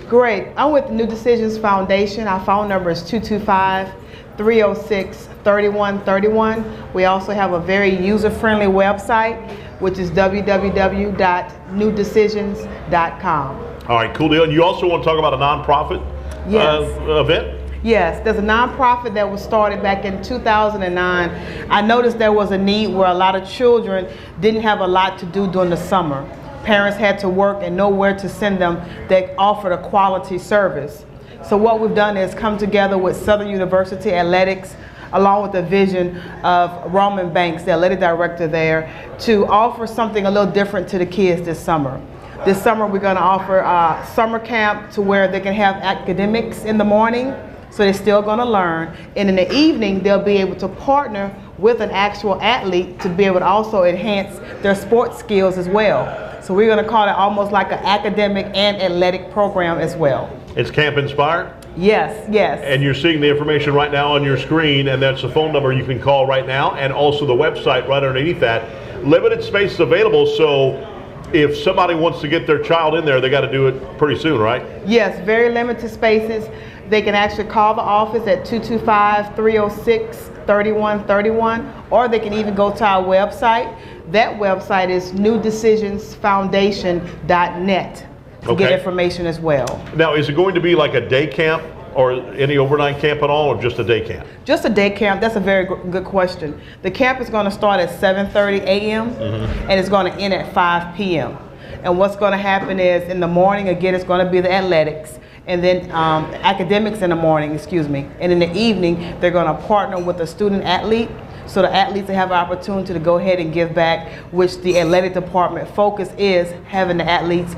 S30: Great. I'm with the New Decisions Foundation. Our phone number is 225-306-3131. We also have a very user-friendly website, which is www.newdecisions.com.
S1: All right, cool deal. And you also want to talk about a nonprofit event?
S30: Yes, there's a nonprofit that was started back in 2009. I noticed there was a need where a lot of children didn't have a lot to do during the summer. Parents had to work and nowhere to send them that offered a quality service. So what we've done is come together with Southern University Athletics, along with the vision of Roman Banks, the athletic director there, to offer something a little different to the kids this summer. This summer we're going to offer a summer camp to where they can have academics in the morning, so they're still going to learn. And in the evening, they'll be able to partner with an actual athlete to be able to also enhance their sports skills as well. So we're going to call it almost like an academic and athletic program as well.
S1: It's Camp Inspire?
S30: Yes, yes.
S1: And you're seeing the information right now on your screen, and that's the phone number you can call right now, and also the website right underneath that. Limited space is available, so if somebody wants to get their child in there, they got to do it pretty soon, right?
S30: Yes, very limited spaces. They can actually call the office at 225-306-3131, or they can even go to our website. That website is newdecisionsfoundation.net to get information as well.
S1: Now, is it going to be like a day camp or any overnight camp at all, or just a day camp?
S30: Just a day camp. That's a very good question. The camp is going to start at 7:30 a.m. And it's going to end at 5 p.m. And what's going to happen is in the morning, again, it's going to be the athletics. and then academics in the morning, and in the evening they're going to partner with a student athlete, so the athletes will have an opportunity to go ahead and give back, which the athletic department focus is having the athletes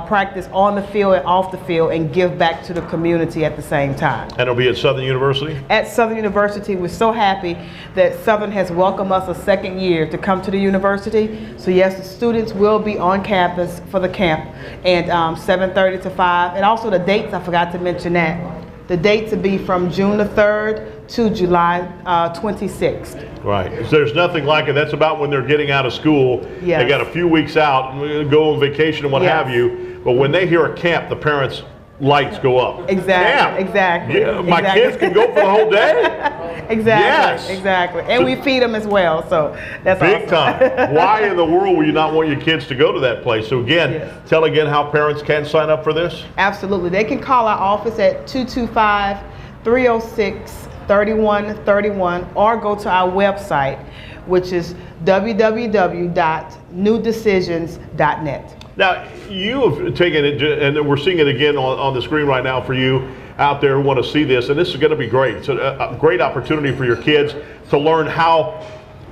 S30: practice on the field and off the field and give back to the community at the same time.
S1: And it'll be at Southern University? At
S30: Southern University. We're so happy that Southern has welcomed us a second year to come to the university. So yes, the students will be on campus for the camp, and 7:30 to 5. And also the dates, I forgot to mention that. The dates will be from June the 3rd to July 26th.
S1: Right. So there's nothing like it. That's about when they're getting out of school.
S30: Yes.
S1: They got a few weeks out and go on vacation and what
S30: Yes.
S1: have you. But when they hear a camp, the parents' lights go up.
S30: Exactly. Exactly.
S1: Yeah, my
S30: exactly.
S1: kids can go for the whole day?
S30: Exactly.
S1: Yes.
S30: Exactly. And we feed them as well. So that's
S1: Big
S30: awesome.
S1: time. Why in the world would you not want your kids to go to that place? So again, tell again how parents can sign up for this.
S30: Absolutely. They can call our office at 225-306-3131 or go to our website, which is www.newdecisions.net.
S1: Now, you have taken it, and we're seeing it again on the screen right now for you out there who want to see this, and this is going to be great. It's a great opportunity for your kids to learn how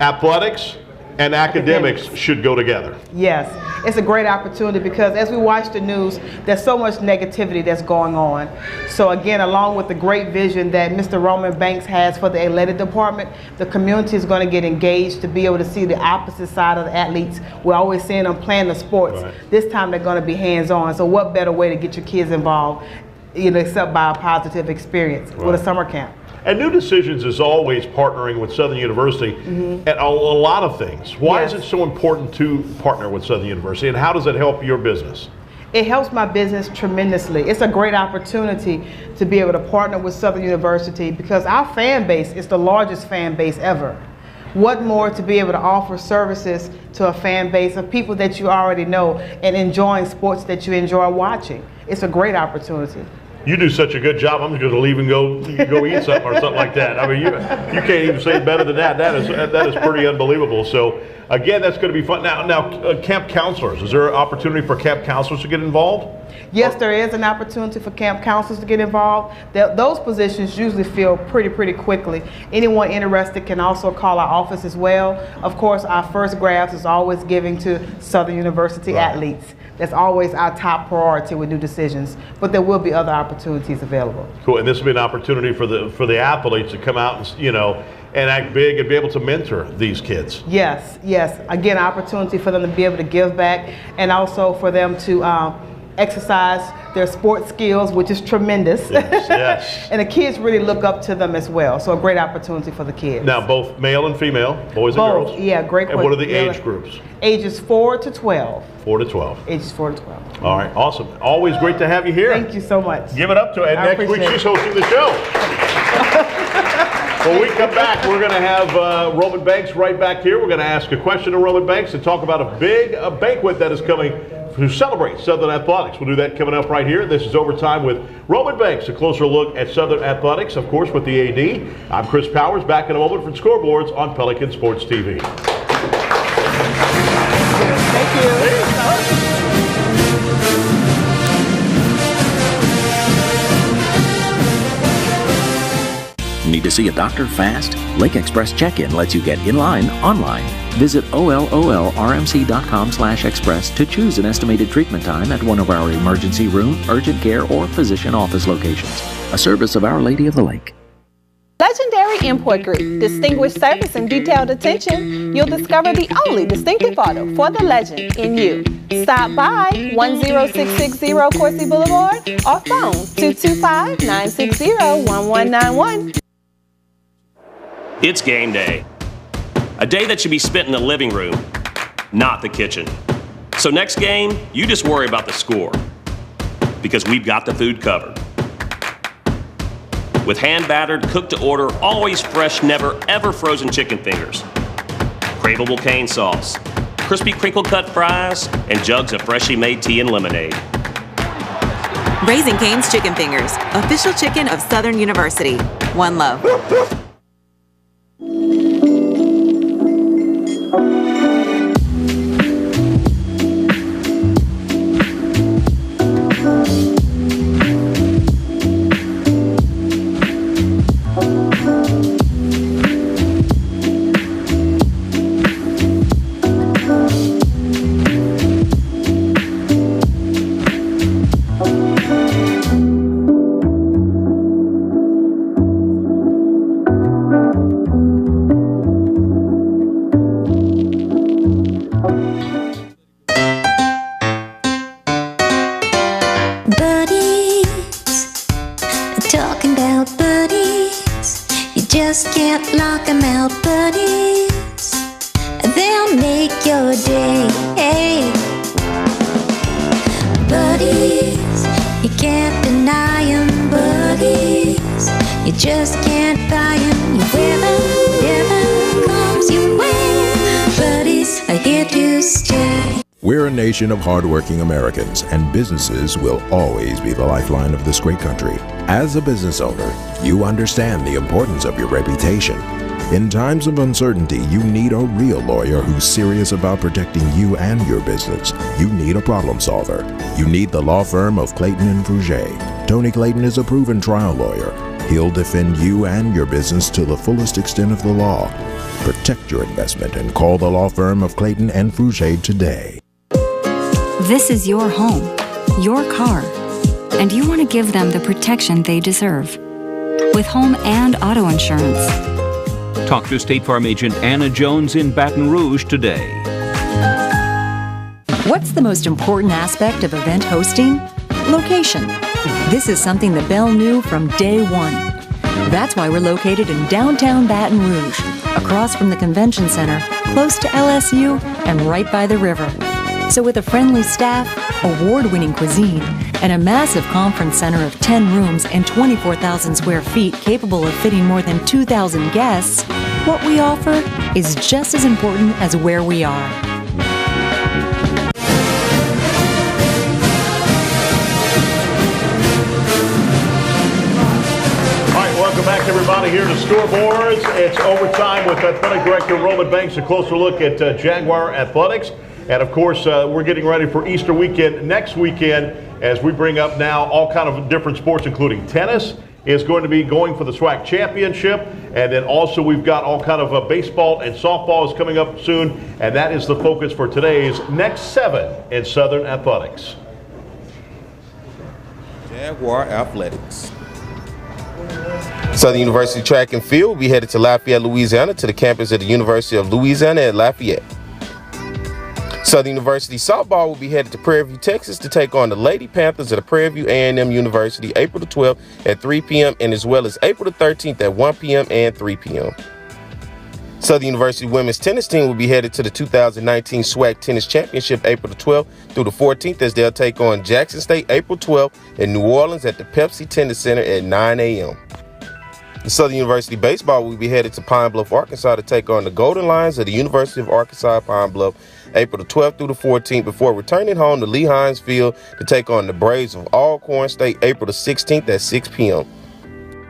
S1: athletics and academics should go together.
S30: Yes, it's a great opportunity because as we watch the news, there's so much negativity that's going on. So again, along with the great vision that Mr. Roman Banks has for the athletic department, the community is going to get engaged to be able to see the opposite side of the athletes. We're always seeing them playing the sports.
S1: Right.
S30: This time they're going to be hands-on. So what better way to get your kids involved, except by a positive experience with a summer camp.
S1: And New Decisions is always partnering with Southern University at a lot of things. Why is it so important to partner with Southern University, and how does it help your business?
S30: It helps my business tremendously. It's a great opportunity to be able to partner with Southern University because our fan base is the largest fan base ever. What more to be able to offer services to a fan base of people that you already know and enjoying sports that you enjoy watching. It's a great opportunity.
S1: You do such a good job. I'm just going to leave and go eat something or something like that. I mean, you can't even say it better than that. That is pretty unbelievable. So again, that's going to be fun. Now, camp counselors. Is there an opportunity for camp counselors to get involved?
S30: Yes, there is an opportunity for camp counselors to get involved. Those positions usually fill pretty quickly. Anyone interested can also call our office as well. Of course, our first grabs is always giving to Southern University athletes. That's always our top priority with New Decisions, but there will be other opportunities available.
S1: Cool, and this will be an opportunity for the athletes to come out and and act big and be able to mentor these kids.
S30: Yes. Again, opportunity for them to be able to give back, and also for them to exercise their sports skills, which is tremendous.
S1: Yes.
S30: And the kids really look up to them as well. So a great opportunity for the kids.
S1: Now, both male and female, boys and girls.
S30: Yeah, great question.
S1: And what are the age groups?
S30: Ages 4 to 12.
S1: 4 to 12.
S30: Ages 4 to 12.
S1: All right, awesome. Always great to have you here.
S30: Thank you so much.
S1: Give it up to her. And next week she's hosting the show. When we come back, we're going to have Roman Banks right back here. We're going to ask a question to Roman Banks and talk about a big banquet that is coming to celebrate Southern Athletics. We'll do that coming up right here. This is Overtime with Roman Banks, a closer look at Southern Athletics, of course, with the AD. I'm Chris Powers, back in a moment from Scoreboards on Pelican Sports TV.
S30: Thank you.
S15: Need to see a doctor fast? Lake Express Check-In lets you get in line online. Visit OLOLRMC.com/express to choose an estimated treatment time at one of our emergency room, urgent care, or physician office locations. A service of Our Lady of the Lake.
S22: Legendary Import Group. Distinguished service and detailed attention. You'll discover the only distinctive auto for the legend in you. Stop by 10660 Coursey Boulevard or phone 225-960-1191.
S2: It's game day. A day that should be spent in the living room, not the kitchen. So next game, you just worry about the score. Because we've got the food covered. With hand-battered, cooked-to-order, always fresh, never ever frozen chicken fingers. Craveable cane sauce, crispy crinkle-cut fries, and jugs of freshly made tea and lemonade.
S3: Raising Cane's Chicken Fingers, official chicken of Southern University. One love.
S4: just can't lock them out, buddies. They'll make your day. Buddies, you can't deny them, buddies. You just can't buy them. You wear them, whatever comes your way. Buddies are here to stay.
S5: We're a nation of hardworking Americans, and businesses will always be the lifeline of this great country. As a business owner, you understand the importance of your reputation. In times of uncertainty, you need a real lawyer who's serious about protecting you and your business. You need a problem solver. You need the law firm of Clayton and Fouget. Tony Clayton is a proven trial lawyer. He'll defend you and your business to the fullest extent of the law. Protect your investment and call the law firm of Clayton and Fouget today.
S6: This is your home, your car, and you want to give them the protection they deserve with home and auto insurance.
S7: Talk to State Farm agent Anna Jones in Baton Rouge today.
S18: What's the most important aspect of event hosting? Location. This is something that Bell knew from day one. That's why we're located in downtown Baton Rouge, across from the convention center, close to LSU, and right by the river. So with a friendly staff, award-winning cuisine, and a massive conference center of 10 rooms and 24,000 square feet capable of fitting more than 2,000 guests, what we offer is just as important as where we are.
S1: Welcome back, everybody, here to Scoreboards. It's overtime with Athletic Director Roman Banks. A closer look at Jaguar Athletics. And, of course, we're getting ready for Easter weekend next weekend as we bring up now all kind of different sports, including tennis is going to be going for the SWAC championship. And then also we've got all kind of baseball and softball is coming up soon. And that is the focus for today's Next 7 in Southern Athletics.
S20: Jaguar Athletics. Southern University Track and Field will be headed to Lafayette, Louisiana, to the campus of the University of Louisiana at Lafayette. Southern University Softball will be headed to Prairie View, Texas, to take on the Lady Panthers of the Prairie View A&M University April the 12th at 3 p.m. and as well as April the 13th at 1 p.m. and 3 p.m. Southern University Women's Tennis Team will be headed to the 2019 SWAC Tennis Championship April the 12th through the 14th as they'll take on Jackson State April 12th in New Orleans at the Pepsi Tennis Center at 9 a.m. The Southern University Baseball will be headed to Pine Bluff, Arkansas to take on the Golden Lions of the University of Arkansas Pine Bluff April the 12th through the 14th before returning home to Lee Hines Field to take on the Braves of Alcorn State April the 16th at 6 p.m.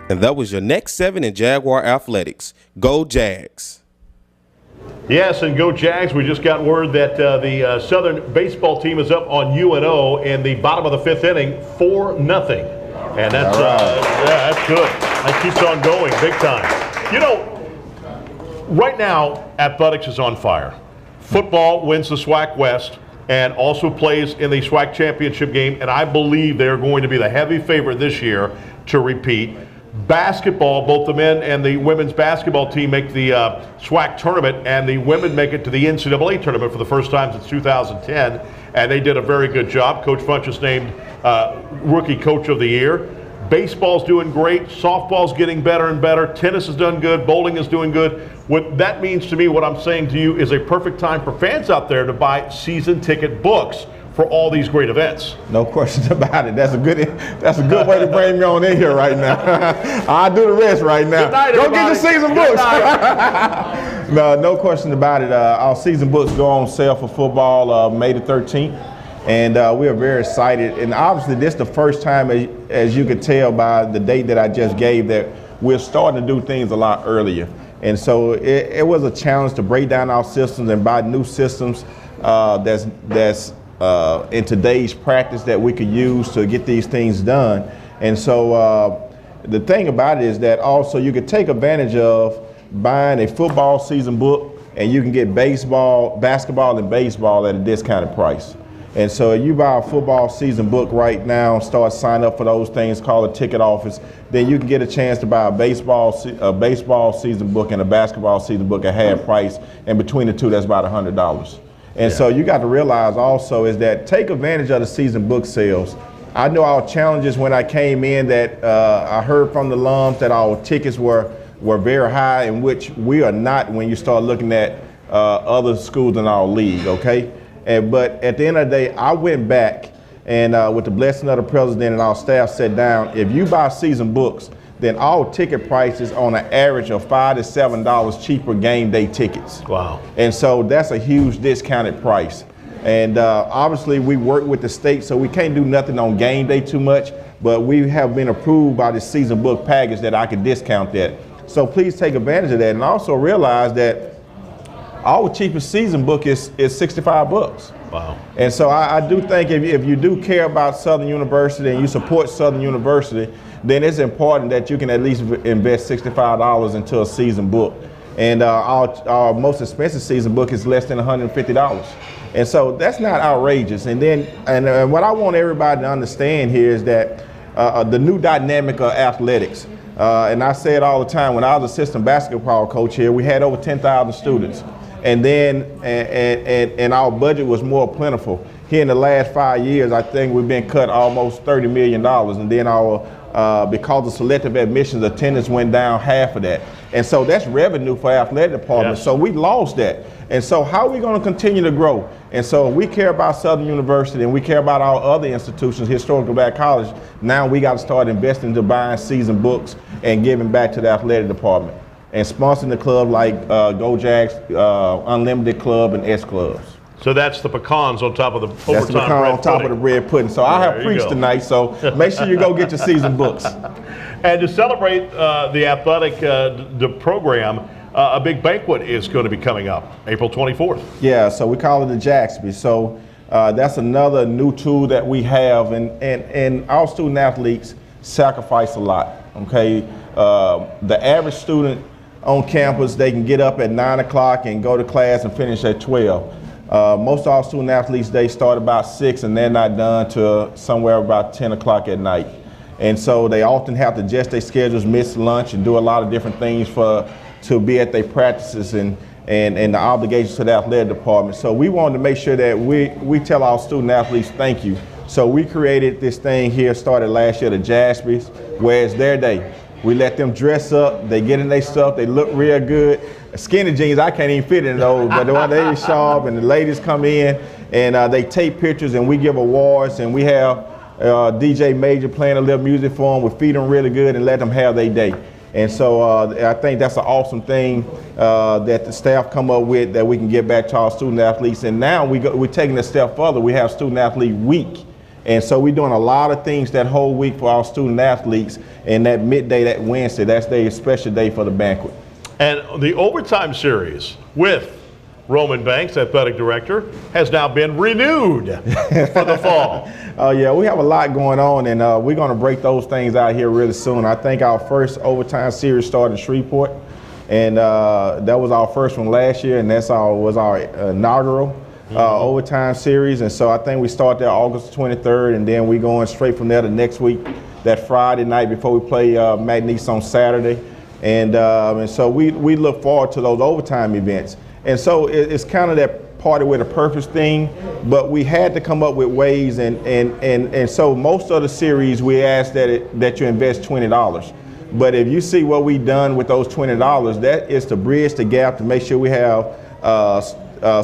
S20: And that was your Next 7 in Jaguar Athletics. Go Jags.
S1: Yes, and go Jags. We just got word that the Southern baseball team is up on UNO in the bottom of the 5th inning, 4-0. And that's, yeah, that's good. That keeps on going big time. You know, right now, athletics is on fire. Football wins the SWAC West and also plays in the SWAC championship game, and I believe they're going to be the heavy favorite this year to repeat. Basketball, both the men and the women's basketball team make the SWAC tournament, and the women make it to the NCAA tournament for the first time since 2010, and they did a very good job. Coach Funchess named Rookie Coach of the Year. Baseball's doing great. Softball's getting better and better. Tennis has done good. Bowling is doing good. What that means to me, what I'm saying to you, is a perfect time for fans out there to buy season ticket books for all these great events.
S8: No question about it. That's a good way to bring me on in here right now. I'll do the rest right now.
S1: Good night,
S8: go get the season books. No question about it. Our season books go on sale for football May the 13th. And we are very excited. And obviously, this is the first time, as you could tell by the date that I just gave, that we're starting to do things a lot earlier. And so it was a challenge to break down our systems and buy new systems that's in today's practice that we could use to get these things done. And so the thing about it is that also you could take advantage of buying a football season book, and you can get basketball and baseball at a discounted price. And so if you buy a football season book right now, start signing up for those things, call a ticket office, then you can get a chance to buy a baseball season book and a basketball season book at half price. And between the two, that's about $100. And so you got to realize also is that take advantage of the season book sales. I know our challenges when I came in that I heard from the alums that our tickets were were very high, in which we are not when you start looking at other schools in our league, okay? But at the end of the day, I went back and with the blessing of the president and our staff sat down, if you buy season books, then all ticket prices on an average of $5 to $7 cheaper game day tickets.
S1: Wow.
S8: And so that's a huge discounted price. And obviously we work with the state, so we can't do nothing on game day too much, but we have been approved by the season book package that I can discount that. So please take advantage of that, and also realize that our cheapest season book is $65.
S1: Wow.
S8: And so I do think if you do care about Southern University and you support Southern University, then it's important that you can at least invest $65 into a season book. And our most expensive season book is less than $150. And so that's not outrageous. And then, and what I want everybody to understand here is that the new dynamic of athletics. And I say it all the time, when I was assistant basketball coach here, we had over 10,000 students. And then, and our budget was more plentiful. Here in the last 5 years, I think we've been cut almost $30 million. And then because of selective admissions, attendance went down half of that. And so that's revenue for our athletic department.
S1: Yes.
S8: So we lost that. And so how are we going to continue to grow? And so we care about Southern University and we care about our other institutions, Historical Black College. Now we got to start investing to buying season books and giving back to the athletic department and sponsoring the club like Go Jags, Unlimited Club, and S Clubs.
S1: So that's the pecans on top of the overtime
S8: That's the pecan
S1: bread
S8: on top
S1: pudding.
S8: of the bread pudding. So I have preached tonight, so make sure you go get your season books.
S1: And to celebrate the athletic the program, a big banquet is going to be coming up April 24th.
S8: Yeah, so we call it the Jaxby. So that's another new tool that we have, and our student athletes sacrifice a lot, okay? The average student on campus, they can get up at 9 o'clock and go to class and finish at 12. Most of our student athletes, they start about 6 and they're not done till somewhere about 10 o'clock at night. And so they often have to adjust their schedules, miss lunch, and do a lot of different things to be at their practices and the obligations to the athletic department. So we wanted to make sure that we tell our student athletes thank you. So we created this thing here, started last year, the Jaspys, where it's their day. We let them dress up, they get in their stuff, they look real good. Skinny jeans, I can't even fit in those, but they sharp, and the ladies come in and they take pictures and we give awards, and we have DJ Major playing a little music for them. We feed them really good and let them have their day. And so I think that's an awesome thing that the staff come up with that we can get back to our student athletes. And now we're taking it a step further. We have Student Athlete Week. And so we're doing a lot of things that whole week for our student athletes. And that midday, that Wednesday, that's their special day for the banquet.
S1: And the overtime series with Roman Banks, athletic director, has now been renewed for the fall.
S8: Yeah, we have a lot going on, and we're going to break those things out here really soon. I think our first overtime series started in Shreveport, and that was our first one last year, and was our inaugural overtime series. And so I think we start there August 23rd, and then we going straight from there to next week, that Friday night before we play McNeese on Saturday. And so we look forward to those overtime events. And so it's kind of that party with a purpose thing, but we had to come up with ways, and so most of the series we ask that you invest $20. But if you see what we've done with those $20, that is to bridge the gap to make sure we have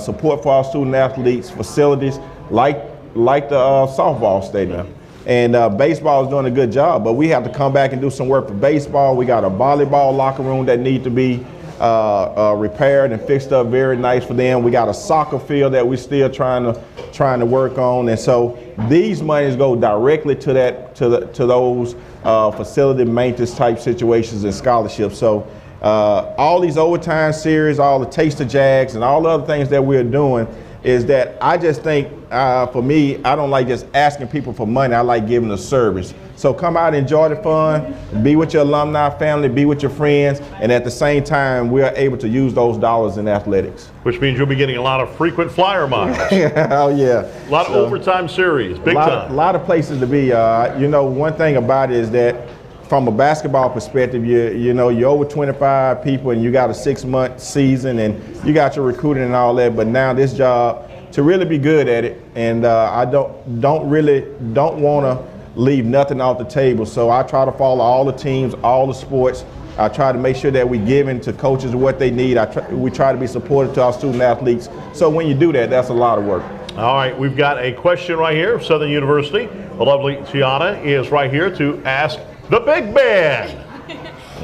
S8: support for our student athletes, facilities like the softball stadium. And baseball is doing a good job, but we have to come back and do some work for baseball. We got a volleyball locker room that need to be repaired and fixed up very nice for them. We got a soccer field that we're still trying to work on. And so these monies go directly to those facility maintenance type situations and scholarships. So all these overtime series, all the Taste of Jags, and all the other things that we're doing is that I just think, for me, I don't like just asking people for money. I like giving a service. So come out, enjoy the fun, be with your alumni family, be with your friends, and at the same time, we are able to use those dollars in athletics.
S1: Which means you'll be getting a lot of frequent flyer miles.
S8: Oh, yeah.
S1: A lot of overtime series, big time.
S8: A lot of places to be. You know, one thing about it is that from a basketball perspective, you're over 25 people and you got a 6-month season and you got your recruiting and all that. But now this job, to really be good at it, and I don't want to leave nothing off the table. So I try to follow all the teams, all the sports, I try to make sure that we give in to coaches what they need. We try to be supportive to our student athletes. So when you do that, that's a lot of work.
S1: All right, we've got a question right here of Southern University. The lovely Tiana is right here to ask the big man.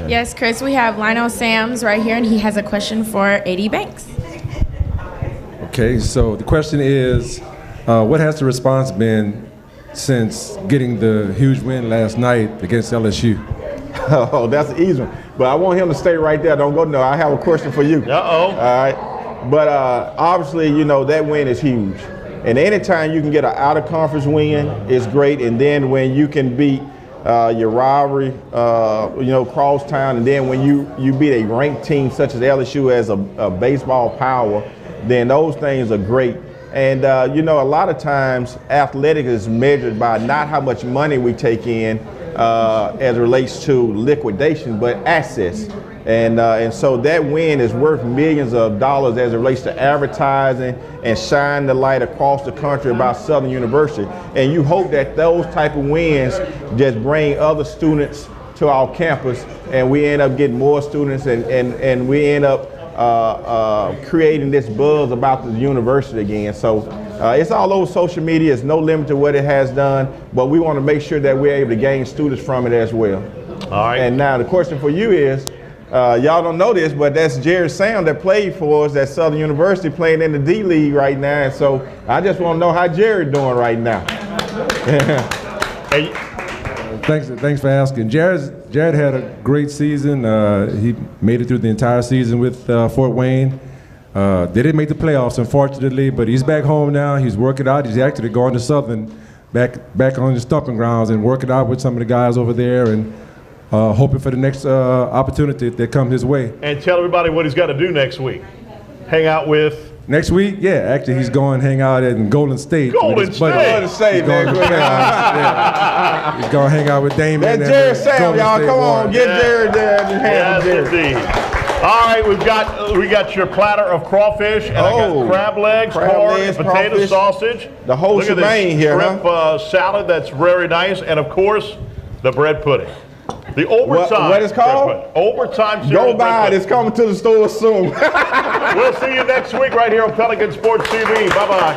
S9: Yes, Chris, we have Lionel Sams right here, and he has a question for AD Banks.
S10: Okay, so the question is, what has the response been since getting the huge win last night against LSU?
S8: Oh, that's an easy one. But I want him to stay right there. Don't go no. I have a question for you.
S1: Uh-oh.
S8: All right. But obviously, you know, that win is huge. And anytime you can get an out-of-conference win, it's great. And then when you can beat your rivalry, you know, cross town, and then when you beat a ranked team such as LSU as a baseball power, then those things are great. And, you know, a lot of times athletics is measured by not how much money we take in as it relates to liquidation, but access. And so that win is worth millions of dollars as it relates to advertising and shine the light across the country about Southern University. And you hope that those type of wins just bring other students to our campus, and we end up getting more students, and we end up creating this buzz about the university again. So it's all over social media. It's no limit to what it has done, but we want to make sure that we're able to gain students from it as well.
S1: All right.
S8: And now the question for you is, y'all don't know this, but that's Jared Sam that played for us at Southern University, playing in the D League right now. And so I just want to know how Jared doing right now.
S1: Hey.
S10: Thanks for asking. Jared had a great season. He made it through the entire season with Fort Wayne. They didn't make the playoffs, unfortunately, but he's back home now. He's working out. He's actually going to Southern, back on the stomping grounds and working out with some of the guys over there, and hoping for the next opportunity that comes his way.
S1: And tell everybody what he's got to do next week. Hang out with.
S10: Next week, yeah, actually he's going to hang out in Golden State.
S1: Golden State,
S10: man. He's going to hang out with Damon.
S8: That's Jared Sam, y'all. Come on, get Jared there and hand Jared.
S1: Indeed. All right, we got your platter of crawfish, and I got crab legs, corn, and potato
S8: crawfish,
S1: sausage.
S8: The whole
S1: Look
S8: shebang
S1: at this
S8: here,
S1: shrimp salad that's very nice, and of course, the bread pudding. The overtime.
S8: What is called?
S1: Overtime.
S8: Go buy it. It's coming to the store soon.
S1: We'll see you next week right here on Pelican Sports TV. Bye-bye.